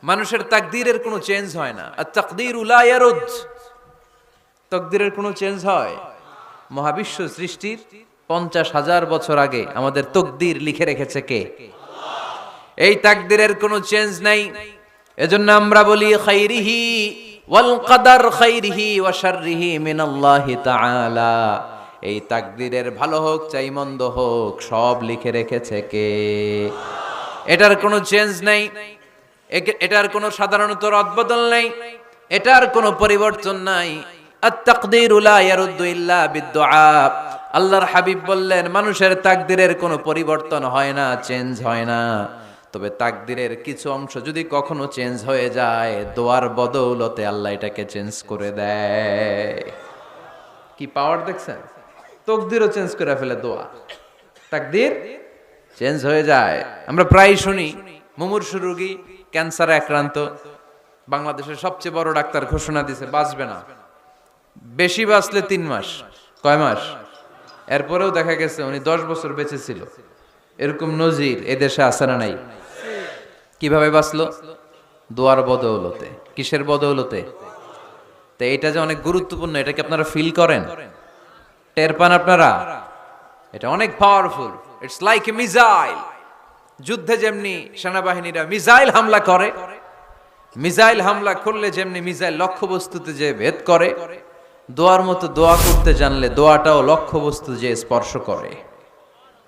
মানুষের তাকদীরের কোনো চেঞ্জ হয় না। আর তাকদীরু লা ইয়ারুদ, তাকদীরের কোনো চেঞ্জ হয়? মহাবিশ্ব সৃষ্টির 50,000 বছর আগে আমাদের তাকদীর লিখে রেখেছে কে? এই তাকদীরের কোনো চেঞ্জ নাই। এজন্য আমরা বলি খাইরিহি ওয়াল কদর খাইরিহি ওয়া শাররিহি মিনাল্লাহি তাআলা। এই তাকদীরের ভালো হোক চাই মন্দ হোক সব লিখে রেখেছে কে? এটার কোনো চেঞ্জ নাই, এটার কোনো সাধারণত রদবদল নাই, এটার কোনো পরিবর্তন নাই। আত-তাকদীরু লা ইয়ারুদ্দু ইল্লা বিদ-দুআ। আল্লাহর হাবিব বললেন মানুষের তাকদীরের কোনো পরিবর্তন হয় না, চেঞ্জ হয় না। তবে তাকদীরের কিছু অংশ যদি কখনো চেঞ্জ হয়ে যায়, দোয়ার বদৌলতে আল্লাহ এটাকে চেঞ্জ করে দেয়। কি পাওয়ার দেখছেন? তাকদীরও চেঞ্জ করে ফেলে দোয়া, তাকদীর চেঞ্জ হয়ে যায়। আমরা প্রায় শুনি মুমূর্ষু রোগী, ক্যান্সারে আক্রান্ত, বাংলাদেশের সবচেয়ে বড় ডাক্তার ঘোষণা দিয়েছে বাঁচবে না, বেশি বাঁচলে 3 মাস। কয় মাস? এরপরেও দেখা গেছে উনি 10 বছর বেঁচে ছিল। এরকম নজির এদেশে আছে না নাই? কিভাবে বাঁচলো? দোয়ার বদৌলতে। কিসের বদৌলতে? তো এটা যে অনেক গুরুত্বপূর্ণ, এটা কি আপনারা ফিল করেন, টের পান আপনারা? এটা অনেক powerful. It's like a missile. যুদ্ধে যেমনি সেনাবাহিনীরা মিসাইল হামলা করে, মিসাইল হামলা করলে যেমনি মিসাইল লক্ষ্যবস্তুতে যে ভেদ করে, দোয়ার মতো দোয়া করতে জানলে দোয়াটাও লক্ষ্যবস্তু যে স্পর্শ করে।